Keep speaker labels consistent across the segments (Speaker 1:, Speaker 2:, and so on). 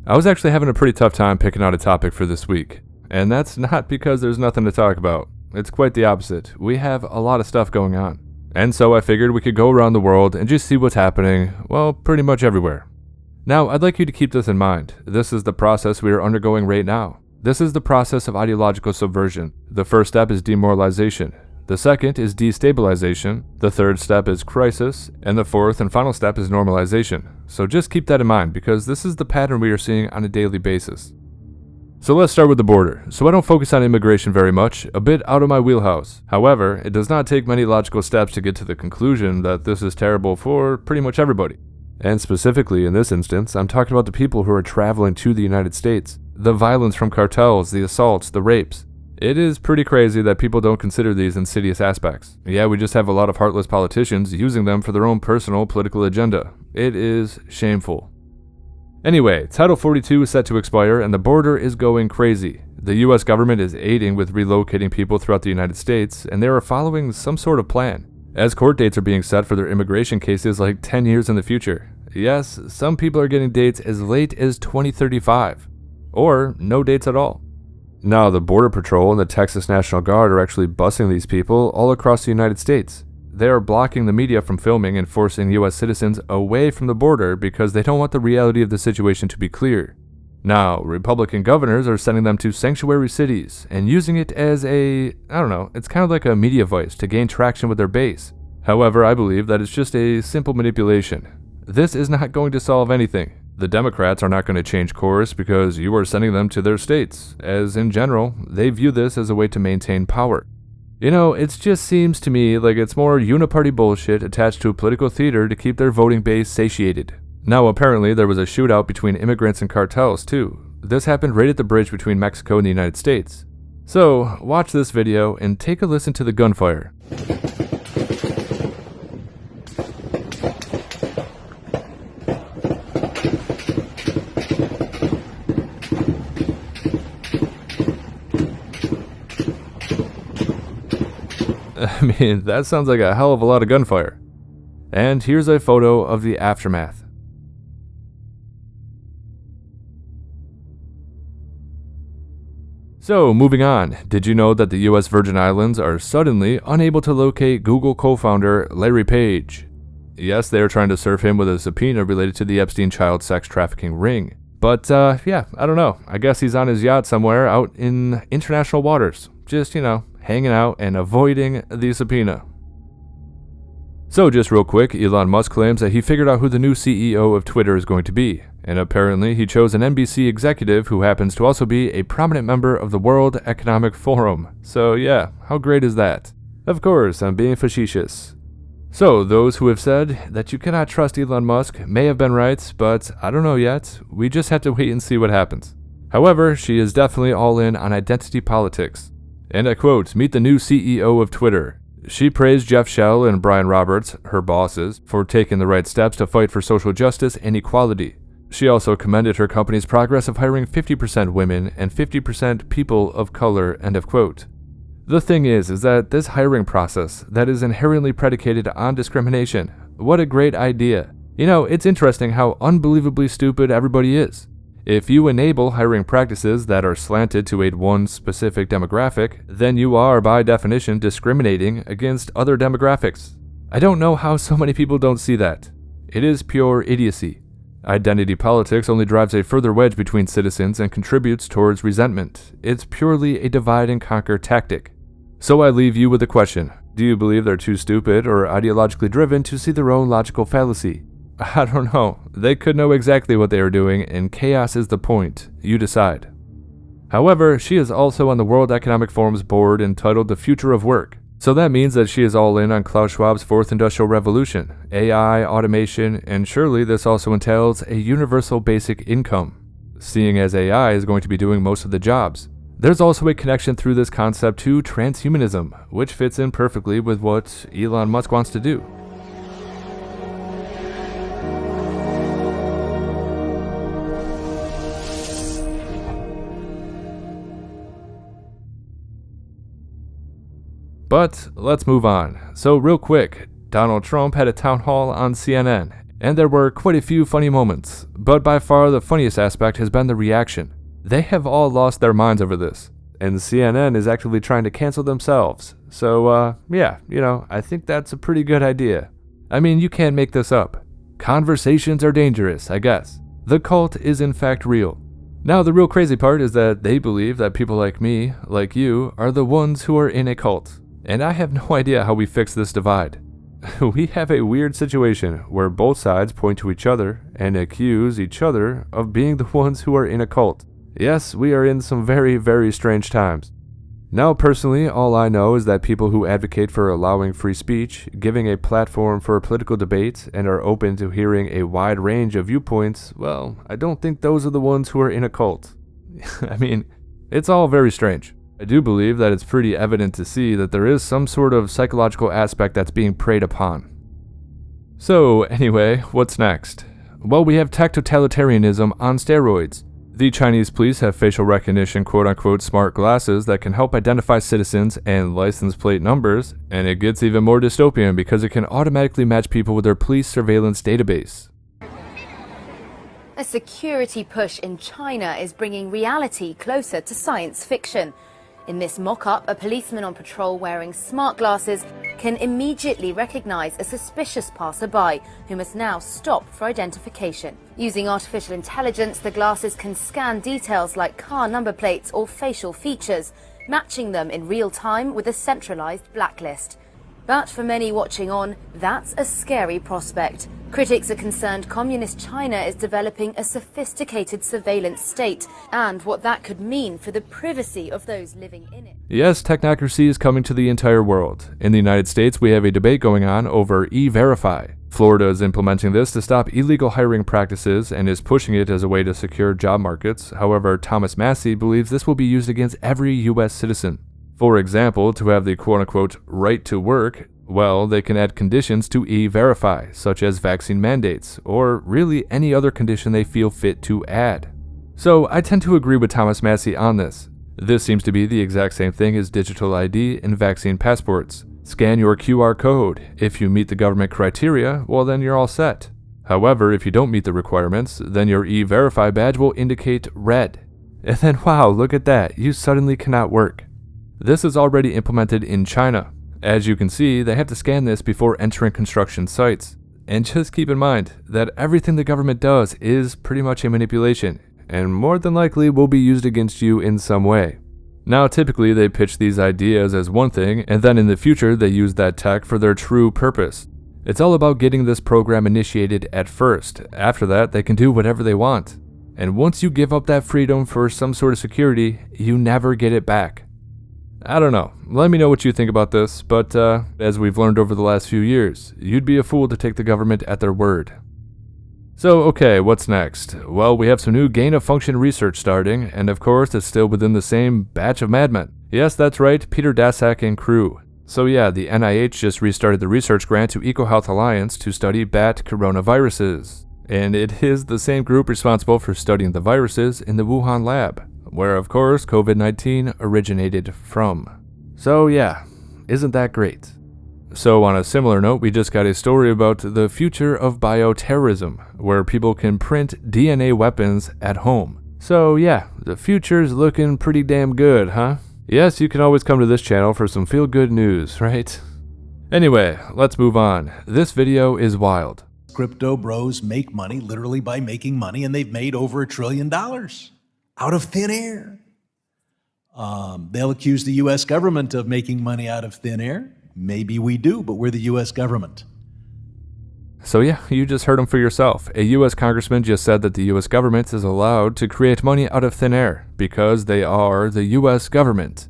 Speaker 1: I was actually having a pretty tough time picking out a topic for this week, and that's not because there's nothing to talk about. It's quite the opposite. We have a lot of stuff going on. And so I figured we could go around the world and just see what's happening, well, pretty much everywhere. Now, I'd like you to keep this in mind. This is the process we are undergoing right now. This is the process of ideological subversion. The first step is demoralization. The second is destabilization. The third step is crisis. And the fourth and final step is normalization. So just keep that in mind, because this is the pattern we are seeing on a daily basis. So let's start with the border. So I don't focus on immigration very much, a bit out of my wheelhouse. However, it does not take many logical steps to get to the conclusion that this is terrible for pretty much everybody. And specifically in this instance, I'm talking about the people who are traveling to the United States. The violence from cartels, the assaults, the rapes. It is pretty crazy that people don't consider these insidious aspects. Yeah, we just have a lot of heartless politicians using them for their own personal political agenda. It is shameful. Anyway, Title 42 is set to expire and the border is going crazy. The US government is aiding with relocating people throughout the United States, and they are following some sort of plan, as court dates are being set for their immigration cases like 10 years in the future. Yes, some people are getting dates as late as 2035, or no dates at all. Now, the Border Patrol and the Texas National Guard are actually busing these people all across the United States. They are blocking the media from filming and forcing US citizens away from the border because they don't want the reality of the situation to be clear. Now, Republican governors are sending them to sanctuary cities and using it as it's kind of like a media voice to gain traction with their base. However, I believe that it's just a simple manipulation. This is not going to solve anything. The Democrats are not going to change course because you are sending them to their states, as in general, they view this as a way to maintain power. You know, it just seems to me like it's more uniparty bullshit attached to a political theater to keep their voting base satiated. Now, apparently, there was a shootout between immigrants and cartels, too. This happened right at the bridge between Mexico and the United States. So, watch this video and take a listen to the gunfire. I mean, that sounds like a hell of a lot of gunfire. And here's a photo of the aftermath. So, moving on, did you know that the US Virgin Islands are suddenly unable to locate Google co-founder Larry Page? Yes, they are trying to serve him with a subpoena related to the Epstein child sex trafficking ring. But, I don't know. I guess he's on his yacht somewhere out in international waters. Just, hanging out and avoiding the subpoena. So just real quick, Elon Musk claims that he figured out who the new CEO of Twitter is going to be, and apparently he chose an NBC executive who happens to also be a prominent member of the World Economic Forum. So yeah, how great is that? Of course, I'm being facetious. So those who have said that you cannot trust Elon Musk may have been right, but I don't know yet. We just have to wait and see what happens. However, she is definitely all in on identity politics. And I quote, "Meet the new CEO of Twitter." She praised Jeff Shell and Brian Roberts, her bosses, for taking the right steps to fight for social justice and equality. She also commended her company's progress of hiring 50% women and 50% people of color, end of quote. The thing is that this hiring process that is inherently predicated on discrimination, what a great idea. It's interesting how unbelievably stupid everybody is. If you enable hiring practices that are slanted to aid one specific demographic, then you are, by definition, discriminating against other demographics. I don't know how so many people don't see that. It is pure idiocy. Identity politics only drives a further wedge between citizens and contributes towards resentment. It's purely a divide and conquer tactic. So I leave you with a question. Do you believe they're too stupid or ideologically driven to see their own logical fallacy? I don't know. They could know exactly what they are doing, and chaos is the point. You decide. However, she is also on the World Economic Forum's board entitled The Future of Work. So that means that she is all in on Klaus Schwab's Fourth Industrial Revolution, AI, automation, and surely this also entails a universal basic income, seeing as AI is going to be doing most of the jobs. There's also a connection through this concept to transhumanism, which fits in perfectly with what Elon Musk wants to do. But let's move on. So real quick, Donald Trump had a town hall on CNN, And there were quite a few funny moments, but by far the funniest aspect has been the reaction. They have all lost their minds over this, and CNN is actively trying to cancel themselves. So, yeah, I think that's a pretty good idea. I mean, you can't make this up. Conversations are dangerous, I guess. The cult is in fact real. Now, the real crazy part is that they believe that people like me, like you, are the ones who are in a cult. And I have no idea how we fix this divide. We have a weird situation where both sides point to each other and accuse each other of being the ones who are in a cult. Yes, we are in some very, very strange times. Now, personally, all I know is that people who advocate for allowing free speech, giving a platform for political debate, and are open to hearing a wide range of viewpoints, well, I don't think those are the ones who are in a cult. I mean, it's all very strange. I do believe that it's pretty evident to see that there is some sort of psychological aspect that's being preyed upon. So, anyway, what's next? Well, we have totalitarianism on steroids. The Chinese police have facial recognition quote-unquote smart glasses that can help identify citizens and license plate numbers, and it gets even more dystopian because it can automatically match people with their police surveillance database.
Speaker 2: A security push in China is bringing reality closer to science fiction. In this mock-up, a policeman on patrol wearing smart glasses can immediately recognize a suspicious passerby who must now stop for identification. Using artificial intelligence, the glasses can scan details like car number plates or facial features, matching them in real time with a centralized blacklist. But for many watching on, that's a scary prospect. Critics are concerned Communist China is developing a sophisticated surveillance state and what that could mean for the privacy of those living in it.
Speaker 1: Yes, technocracy is coming to the entire world. In the United States, we have a debate going on over E-Verify. Florida is implementing this to stop illegal hiring practices and is pushing it as a way to secure job markets. However, Thomas Massie believes this will be used against every U.S. citizen. For example, to have the quote-unquote right to work, well, they can add conditions to E-Verify, such as vaccine mandates, or really any other condition they feel fit to add. So I tend to agree with Thomas Massie on this. This seems to be the exact same thing as digital ID and vaccine passports. Scan your QR code. If you meet the government criteria, well then you're all set. However, if you don't meet the requirements, then your E-Verify badge will indicate red. And then wow, look at that, you suddenly cannot work. This is already implemented in China. As you can see, they have to scan this before entering construction sites. And just keep in mind that everything the government does is pretty much a manipulation, and more than likely will be used against you in some way. Now, typically they pitch these ideas as one thing, and then in the future they use that tech for their true purpose. It's all about getting this program initiated at first. After that, they can do whatever they want. And once you give up that freedom for some sort of security, you never get it back. I don't know. Let me know what you think about this, but as we've learned over the last few years, you'd be a fool to take the government at their word. So, okay, what's next? Well, we have some new gain-of-function research starting, and of course, it's still within the same batch of madmen. Yes, that's right, Peter Daszak and crew. So yeah, the NIH just restarted the research grant to Ecohealth Alliance to study bat coronaviruses. And it is the same group responsible for studying the viruses in the Wuhan lab, where of course COVID-19 originated from. So yeah, isn't that great? So on a similar note, we just got a story about the future of bioterrorism, where people can print DNA weapons at home. So yeah, the future's looking pretty damn good, huh? Yes, you can always come to this channel for some feel-good news, right? Anyway, let's move on. This video is wild.
Speaker 3: Crypto bros make money literally by making money, and they've made over $1 trillion out of thin air. They'll accuse the U.S. government of making money out of thin air. Maybe we do, but we're the U.S. government.
Speaker 1: So yeah, you just heard him for yourself. A U.S. congressman just said that the U.S. government is allowed to create money out of thin air because they are the U.S. government.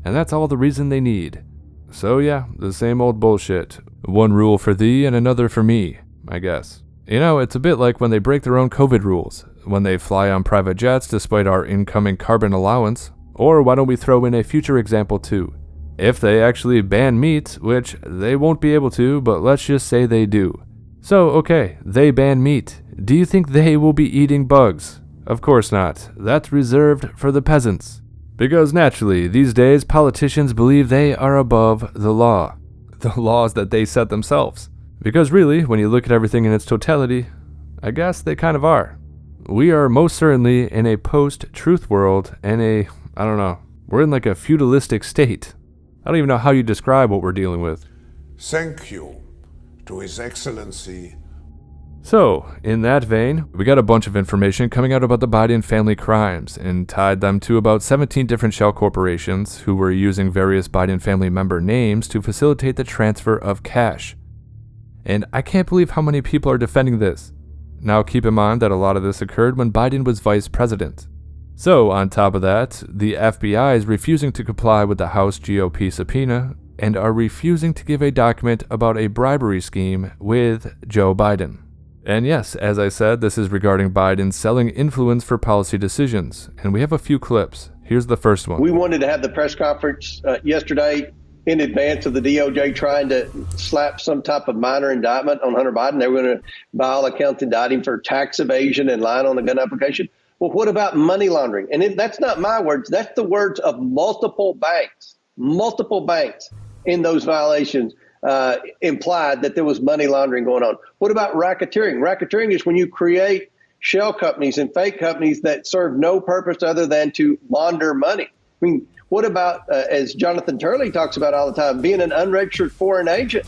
Speaker 1: And that's all the reason they need. So yeah, the same old bullshit. One rule for thee and another for me, I guess. You know, it's a bit like when they break their own COVID rules, when they fly on private jets despite our incoming carbon allowance. Or why don't we throw in a future example too? If they actually ban meat, which they won't be able to, but let's just say they do. So, okay, they ban meat. Do you think they will be eating bugs? Of course not. That's reserved for the peasants. Because naturally, these days, politicians believe they are above the law. The laws that they set themselves. Because really, when you look at everything in its totality, I guess they kind of are. We are most certainly in a post-truth world and we're in like a feudalistic state. I don't even know how you describe what we're dealing with.
Speaker 4: Thank you to His Excellency.
Speaker 1: So, in that vein, we got a bunch of information coming out about the Biden family crimes and tied them to about 17 different shell corporations who were using various Biden family member names to facilitate the transfer of cash. And I can't believe how many people are defending this. Now keep in mind that a lot of this occurred when Biden was vice president. So, on top of that, the FBI is refusing to comply with the House GOP subpoena and are refusing to give a document about a bribery scheme with Joe Biden. And yes, as I said, this is regarding Biden selling influence for policy decisions. And we have a few clips. Here's the first one.
Speaker 5: We wanted to have the press conference yesterday in advance of the DOJ trying to slap some type of minor indictment on Hunter Biden. They were going to, by all accounts, indict him for tax evasion and lying on the gun application. Well, what about money laundering? And that's not my words. That's the words of multiple banks in those violations. Implied that there was money laundering going on. What about racketeering? Racketeering is when you create shell companies and fake companies that serve no purpose other than to launder money. I mean, what about, as Jonathan Turley talks about all the time, being an unregistered foreign agent?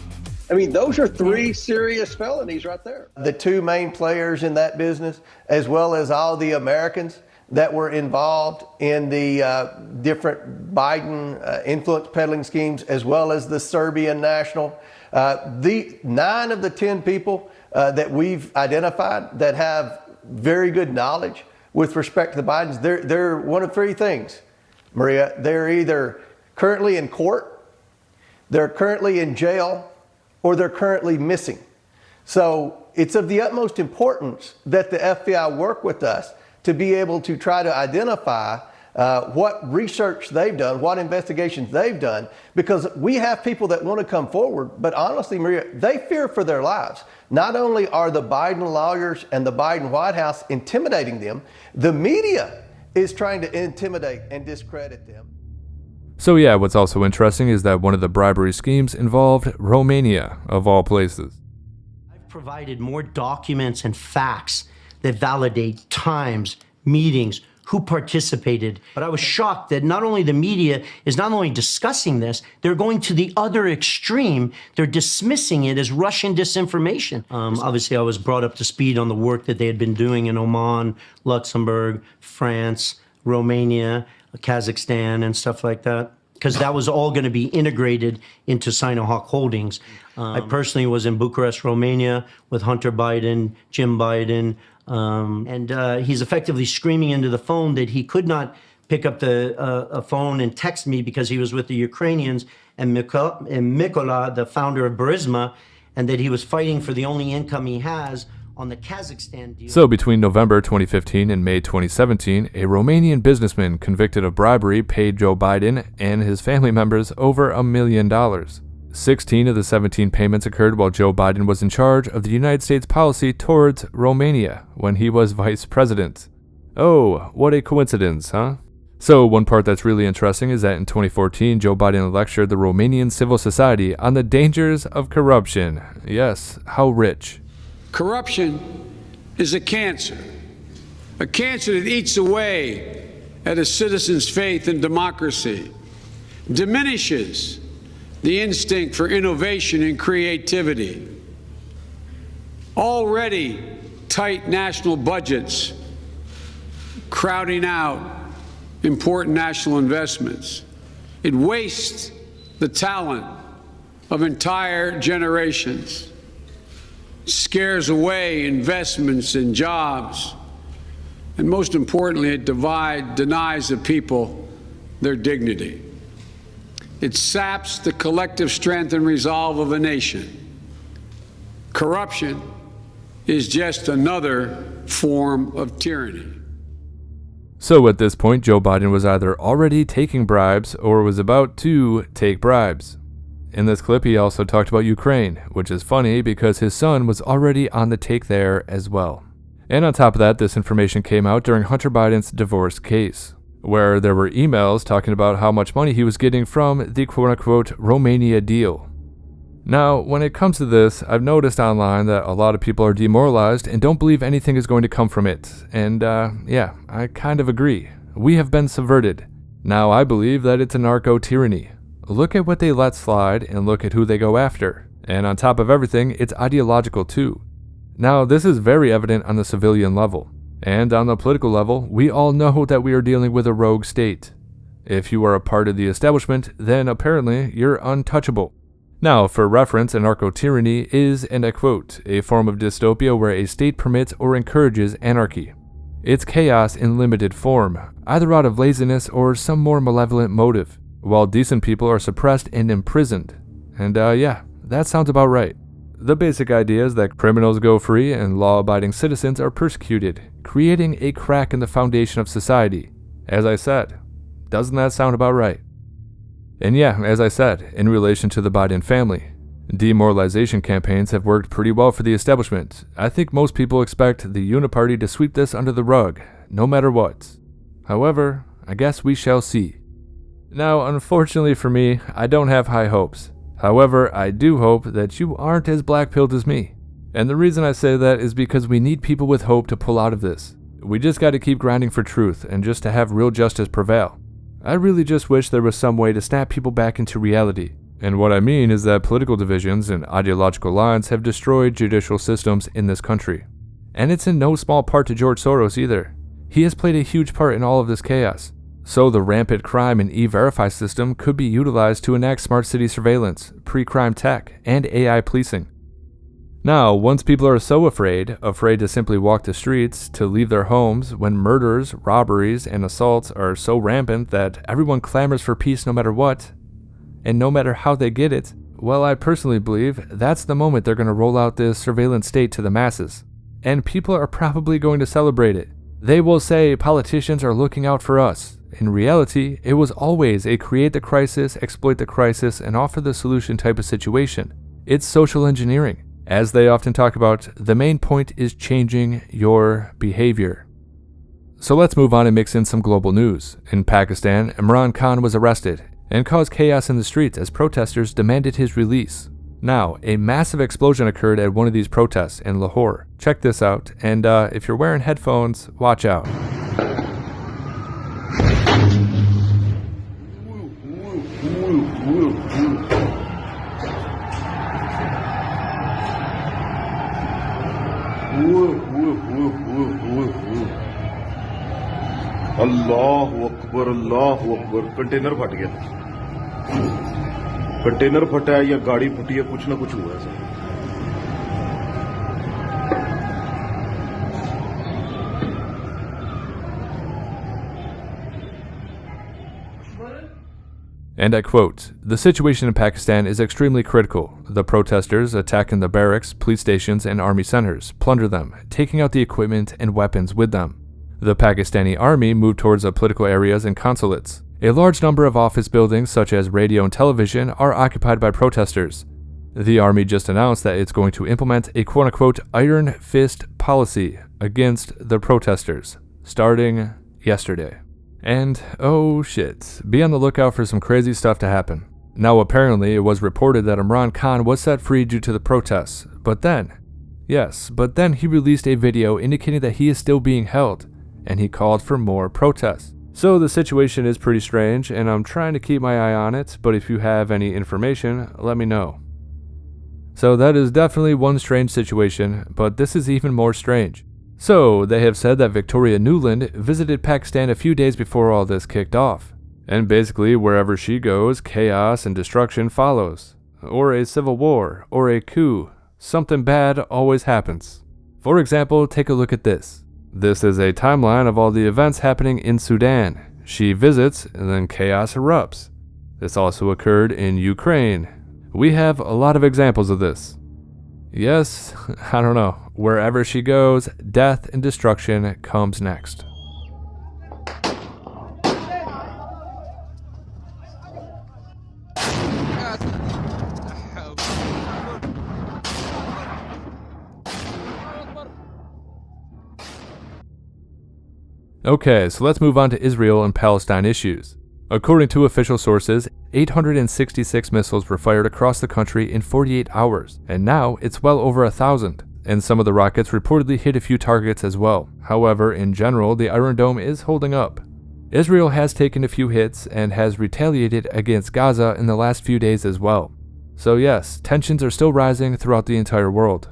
Speaker 5: I mean, those are three serious felonies right there. The two main players in that business, as well as all the Americans that were involved in the different Biden influence peddling schemes, as well as the Serbian national. The 9 of the 10 people that we've identified that have very good knowledge with respect to the Bidens, they're one of 3 things, Maria. They're either currently in court, they're currently in jail, or they're currently missing. So it's of the utmost importance that the FBI work with us to be able to try to identify what research they've done, what investigations they've done, because we have people that want to come forward, but honestly, Maria, they fear for their lives. Not only are the Biden lawyers and the Biden White House intimidating them, the media is trying to intimidate and discredit them.
Speaker 1: So yeah, what's also interesting is that one of the bribery schemes involved Romania, of all places.
Speaker 6: I've provided more documents and facts that validate times, meetings, who participated. But I was shocked that not only the media is not only discussing this, they're going to the other extreme. They're dismissing it as Russian disinformation. Obviously, I was brought up to speed on the work that they had been doing in Oman, Luxembourg, France, Romania, Kazakhstan, and stuff like that, because that was all going to be integrated into Sinohawk Holdings. I personally was in Bucharest, Romania, with Hunter Biden, Jim Biden, and he's effectively screaming into the phone that he could not pick up a phone and text me because he was with the Ukrainians and Mykola, the founder of Burisma, and that he was fighting for the only income he has on the Kazakhstan deal. So
Speaker 1: between November 2015 and May 2017, a Romanian businessman convicted of bribery paid Joe Biden and his family members over $1 million. 16 of the 17 payments occurred while Joe Biden was in charge of the United States policy towards Romania when he was vice president. Oh, what a coincidence, huh? So one part that's really interesting is that in 2014, Joe Biden lectured the Romanian civil society on the dangers of corruption. Yes, how rich.
Speaker 7: Corruption is a cancer that eats away at a citizen's faith in democracy, diminishes the instinct for innovation and creativity. Already tight national budgets crowding out important national investments. It wastes the talent of entire generations, scares away investments and jobs, and most importantly, it denies the people their dignity. It saps the collective strength and resolve of a nation. Corruption is just another form of tyranny.
Speaker 1: So at this point, Joe Biden was either already taking bribes or was about to take bribes. In this clip, he also talked about Ukraine, which is funny because his son was already on the take there as well. And on top of that, this information came out during Hunter Biden's divorce case, where there were emails talking about how much money he was getting from the quote-unquote Romania deal. Now, when it comes to this, I've noticed online that a lot of people are demoralized and don't believe anything is going to come from it. And yeah, I kind of agree. We have been subverted. Now I believe that it's Anarcho-Tyranny. Look at what they let slide and look at who they go after. And on top of everything, it's ideological too. Now, this is very evident on the civilian level. And on the political level, we all know that we are dealing with a rogue state. If you are a part of the establishment, then apparently you're untouchable. Now, for reference, anarcho-tyranny is, and I quote, a form of dystopia where a state permits or encourages anarchy. It's chaos in limited form, either out of laziness or some more malevolent motive, while decent people are suppressed and imprisoned. And yeah, that sounds about right. The basic idea is that criminals go free and law-abiding citizens are persecuted, creating a crack in the foundation of society. As I said, doesn't that sound about right? And yeah, as I said, in relation to the Biden family, demoralization campaigns have worked pretty well for the establishment. I think most people expect the Uniparty to sweep this under the rug, no matter what. However, I guess we shall see. Now, unfortunately for me, I don't have high hopes. However, I do hope that you aren't as black-pilled as me. And the reason I say that is because we need people with hope to pull out of this. We just got to keep grinding for truth and just to have real justice prevail. I really just wish there was some way to snap people back into reality. And what I mean is that political divisions and ideological lines have destroyed judicial systems in this country. And it's in no small part to George Soros either. He has played a huge part in all of this chaos. So the rampant crime and E-Verify system could be utilized to enact smart city surveillance, pre-crime tech, and AI policing. Now, once people are so afraid to simply walk the streets, to leave their homes, when murders, robberies, and assaults are so rampant that everyone clamors for peace no matter what, and no matter how they get it, well, I personally believe that's the moment they're going to roll out this surveillance state to the masses. And people are probably going to celebrate it. They will say politicians are looking out for us. In reality, it was always a create the crisis, exploit the crisis, and offer the solution type of situation. It's social engineering. As they often talk about, the main point is changing your behavior. So let's move on and mix in some global news. In Pakistan, Imran Khan was arrested and caused chaos in the streets as protesters demanded his release. Now, a massive explosion occurred at one of these protests in Lahore. Check this out, and if you're wearing headphones, watch out.
Speaker 8: अल्लाहु Akbar container फट गया container फटा है या गाड़ी फटी है कुछ ना कुछ हुआ है sir
Speaker 1: And I quote, "The situation in Pakistan is extremely critical. The protesters attack in the barracks, police stations, and army centers, plunder them, taking out the equipment and weapons with them. The Pakistani army moved towards the political areas and consulates. A large number of office buildings, such as radio and television, are occupied by protesters. The army just announced that it's going to implement a quote-unquote iron fist policy against the protesters, starting yesterday. And, oh shit, be on the lookout for some crazy stuff to happen. Now apparently it was reported that Imran Khan was set free due to the protests, but then he released a video indicating that he is still being held, and he called for more protests. So the situation is pretty strange, and I'm trying to keep my eye on it, but if you have any information, let me know. So that is definitely one strange situation, but this is even more strange. So, they have said that Victoria Nuland visited Pakistan a few days before all this kicked off. And basically, wherever she goes, chaos and destruction follows. Or a civil war, or a coup. Something bad always happens. For example, take a look at this. This is a timeline of all the events happening in Sudan. She visits, and then chaos erupts. This also occurred in Ukraine. We have a lot of examples of this. Yes, I don't know. Wherever she goes, death and destruction comes next. Okay, so let's move on to Israel and Palestine issues. According to official sources, 866 missiles were fired across the country in 48 hours, and now it's well over 1,000. And some of the rockets reportedly hit a few targets as well. However, in general, the Iron Dome is holding up. Israel has taken a few hits and has retaliated against Gaza in the last few days as well. So yes, tensions are still rising throughout the entire world.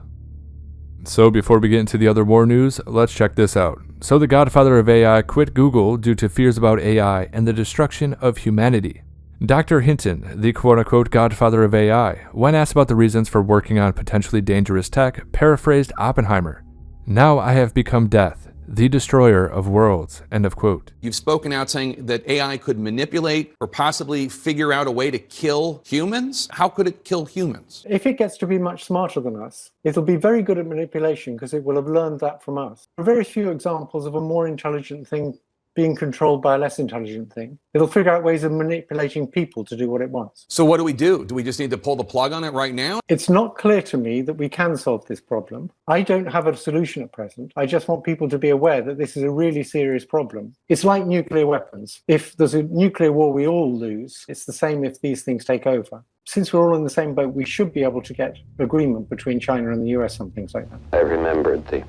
Speaker 1: So before we get into the other war news, let's check this out. So the Godfather of AI quit Google due to fears about AI and the destruction of humanity. Dr. Hinton, the quote-unquote Godfather of AI, when asked about the reasons for working on potentially dangerous tech, paraphrased Oppenheimer. "Now I have become death, the destroyer of worlds," end of quote.
Speaker 9: You've spoken out saying that AI could manipulate or possibly figure out a way to kill humans. How could it kill humans?
Speaker 10: If it gets to be much smarter than us, it'll be very good at manipulation because it will have learned that from us. There are very few examples of a more intelligent thing being controlled by a less intelligent thing. It'll figure out ways of manipulating people to do what it wants.
Speaker 9: So what do we do? Do we just need to pull the plug on it right now?
Speaker 10: It's not clear to me that we can solve this problem. I don't have a solution at present. I just want people to be aware that this is a really serious problem. It's like nuclear weapons. If there's a nuclear war, we all lose. It's the same if these things take over. Since we're all in the same boat, we should be able to get agreement between China and the US on things like that.
Speaker 11: I remembered the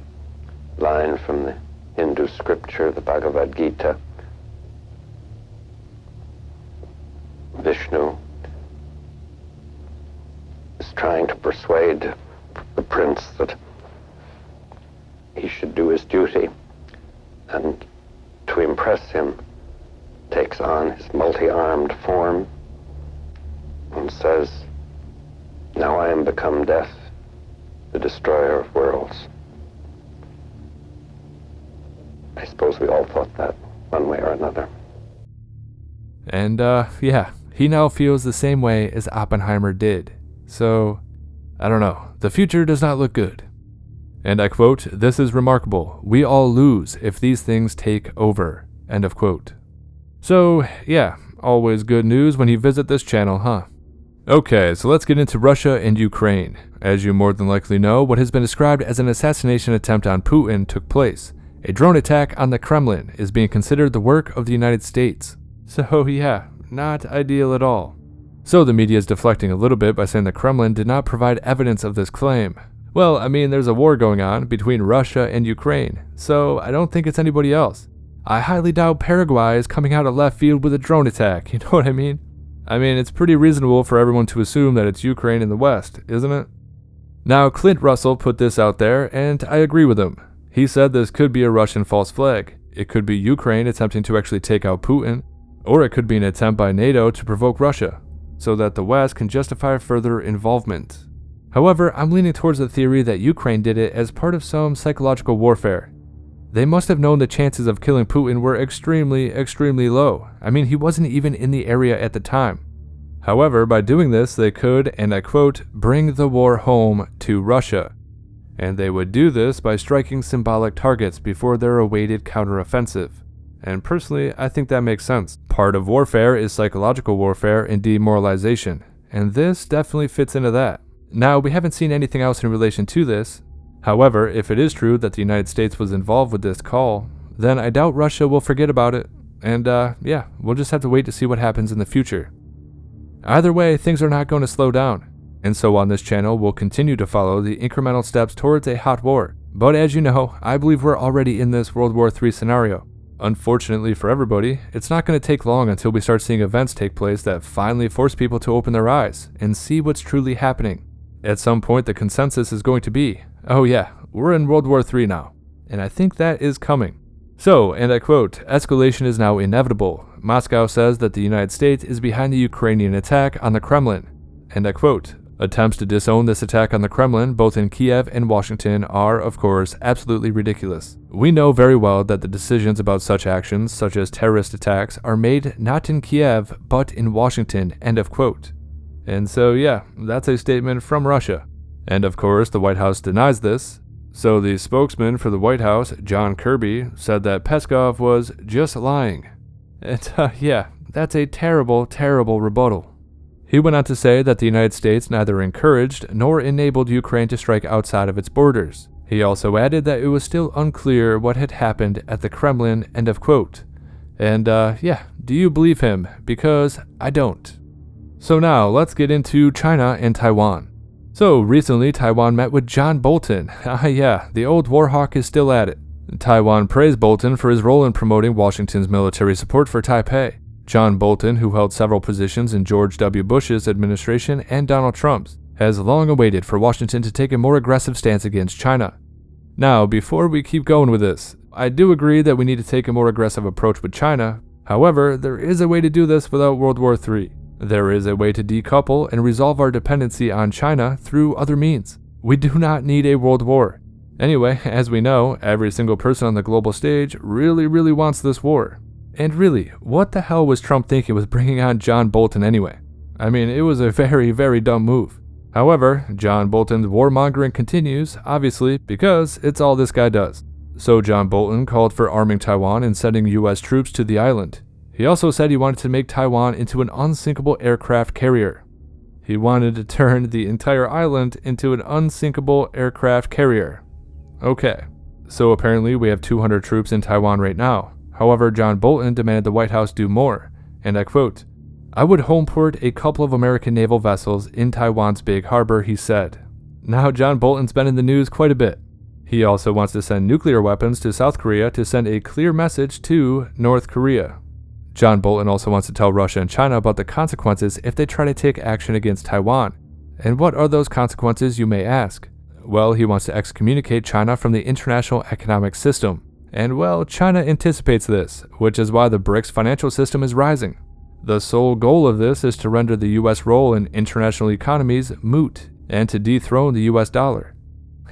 Speaker 11: line from the Hindu scripture, the Bhagavad Gita. Vishnu is trying to persuade the prince that he should do his duty, and to impress him takes on his multi-armed form and says, "Now I am become death, the destroyer of worlds." I suppose we all thought that one way or another.
Speaker 1: And yeah, he now feels the same way as Oppenheimer did. So, I don't know, the future does not look good. And I quote, "This is remarkable. We all lose if these things take over," end of quote. So, yeah, always good news when you visit this channel, huh? Okay, so let's get into Russia and Ukraine. As you more than likely know, what has been described as an assassination attempt on Putin took place. A drone attack on the Kremlin is being considered the work of the United States. So yeah, not ideal at all. So the media is deflecting a little bit by saying the Kremlin did not provide evidence of this claim. Well, I mean, there's a war going on between Russia and Ukraine, so I don't think it's anybody else. I highly doubt Paraguay is coming out of left field with a drone attack, you know what I mean? I mean, it's pretty reasonable for everyone to assume that it's Ukraine in the West, isn't it? Now, Clint Russell put this out there, and I agree with him. He said this could be a Russian false flag. It could be Ukraine attempting to actually take out Putin, or it could be an attempt by NATO to provoke Russia, so that the West can justify further involvement. However, I'm leaning towards the theory that Ukraine did it as part of some psychological warfare. They must have known the chances of killing Putin were extremely, extremely low. I mean, he wasn't even in the area at the time. However, by doing this, they could, and I quote, "bring the war home to Russia." And they would do this by striking symbolic targets before their awaited counteroffensive. And personally, I think that makes sense. Part of warfare is psychological warfare and demoralization, and this definitely fits into that. Now, we haven't seen anything else in relation to this. However, if it is true that the United States was involved with this call, then I doubt Russia will forget about it, and yeah, we'll just have to wait to see what happens in the future. Either way, things are not going to slow down. And so on this channel, we'll continue to follow the incremental steps towards a hot war. But as you know, I believe we're already in this World War III scenario. Unfortunately for everybody, it's not going to take long until we start seeing events take place that finally force people to open their eyes and see what's truly happening. At some point, the consensus is going to be, oh yeah, we're in World War III now. And I think that is coming. So, and I quote, "Escalation is now inevitable. Moscow says that the United States is behind the Ukrainian attack on the Kremlin." And I quote, "Attempts to disown this attack on the Kremlin, both in Kiev and Washington, are, of course, absolutely ridiculous. We know very well that the decisions about such actions, such as terrorist attacks, are made not in Kiev, but in Washington," end of quote. And so, yeah, that's a statement from Russia. And of course, the White House denies this. So the spokesman for the White House, John Kirby, said that Peskov was just lying. And yeah, that's a terrible, terrible rebuttal. He went on to say that the United States neither encouraged nor enabled Ukraine to strike outside of its borders. He also added that it was still unclear what had happened at the Kremlin, end of quote. And yeah, do you believe him? Because I don't. So now, let's get into China and Taiwan. So recently, Taiwan met with John Bolton. Yeah, the old warhawk is still at it. Taiwan praised Bolton for his role in promoting Washington's military support for Taipei. John Bolton, who held several positions in George W. Bush's administration and Donald Trump's, has long awaited for Washington to take a more aggressive stance against China. Now, before we keep going with this, I do agree that we need to take a more aggressive approach with China. However, there is a way to do this without World War III. There is a way to decouple and resolve our dependency on China through other means. We do not need a world war. Anyway, as we know, every single person on the global stage really wants this war. And really, what the hell was Trump thinking with bringing on John Bolton anyway? I mean, it was a very dumb move. However, John Bolton's warmongering continues, obviously, because it's all this guy does. So John Bolton called for arming Taiwan and sending US troops to the island. He also said he wanted to make Taiwan into an unsinkable aircraft carrier. He wanted to turn the entire island into an unsinkable aircraft carrier. Okay, so apparently we have 200 troops in Taiwan right now. However, John Bolton demanded the White House do more, and I quote, "I would homeport a couple of American naval vessels in Taiwan's big harbor," he said. Now, John Bolton's been in the news quite a bit. He also wants to send nuclear weapons to South Korea to send a clear message to North Korea. John Bolton also wants to tell Russia and China about the consequences if they try to take action against Taiwan. And what are those consequences, you may ask? Well, he wants to excommunicate China from the international economic system. And well, China anticipates this, which is why the BRICS financial system is rising. The sole goal of this is to render the US role in international economies moot and to dethrone the US dollar.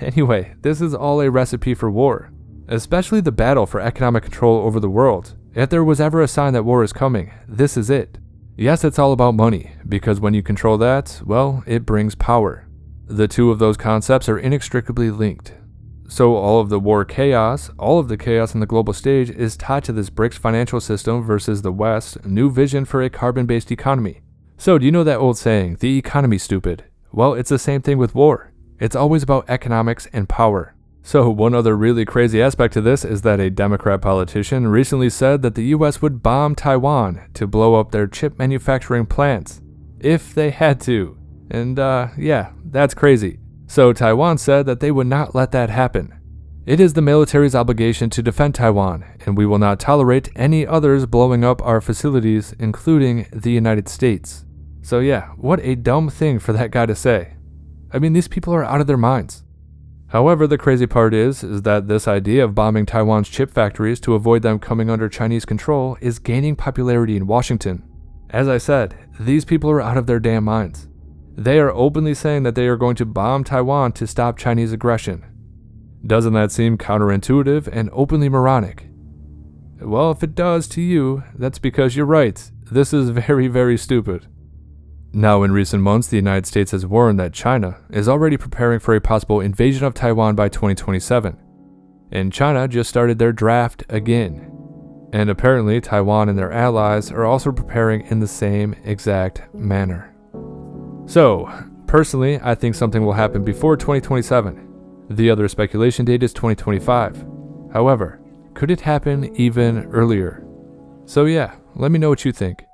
Speaker 1: Anyway, this is all a recipe for war, especially the battle for economic control over the world. If there was ever a sign that war is coming, this is it. Yes, it's all about money, because when you control that, well, it brings power. The two of those concepts are inextricably linked. So all of the war chaos, all of the chaos on the global stage is tied to this BRICS financial system versus the West's new vision for a carbon-based economy. So do you know that old saying, the economy's stupid? Well, it's the same thing with war. It's always about economics and power. So one other really crazy aspect to this is that a Democrat politician recently said that the US would bomb Taiwan to blow up their chip manufacturing plants, if they had to. And yeah, that's crazy. So Taiwan said that they would not let that happen. It is the military's obligation to defend Taiwan, and we will not tolerate any others blowing up our facilities, including the United States. So yeah, what a dumb thing for that guy to say. I mean, these people are out of their minds. However, the crazy part is that this idea of bombing Taiwan's chip factories to avoid them coming under Chinese control is gaining popularity in Washington. As I said, these people are out of their damn minds. They are openly saying that they are going to bomb Taiwan to stop Chinese aggression. Doesn't that seem counterintuitive and openly moronic? Well, if it does to you, that's because you're right. This is very stupid. Now, in recent months, the United States has warned that China is already preparing for a possible invasion of Taiwan by 2027. And China just started their draft again. And apparently, Taiwan and their allies are also preparing in the same exact manner. So, personally, I think something will happen before 2027. The other speculation date is 2025. However, could it happen even earlier? So yeah, let me know what you think.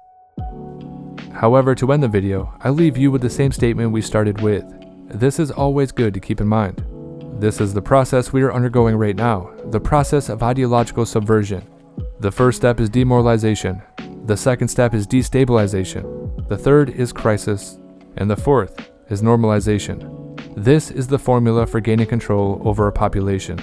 Speaker 1: However, to end the video, I leave you with the same statement we started with. This is always good to keep in mind. This is the process we are undergoing right now, the process of ideological subversion. The first step is demoralization. The second step is destabilization. The third is crisis. And the fourth is normalization. This is the formula for gaining control over a population.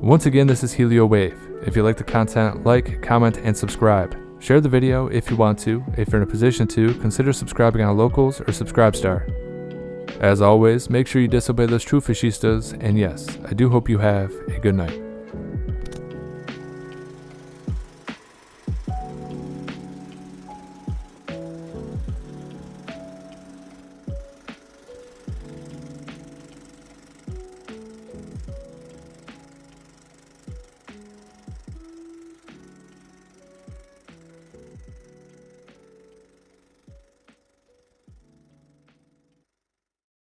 Speaker 1: Once again, this is HelioWave. If you like the content, like, comment, and subscribe. Share the video if you want to. If you're in a position to, consider subscribing on Locals or Subscribestar. As always, make sure you disobey those true fascistas, and yes, I do hope you have a good night.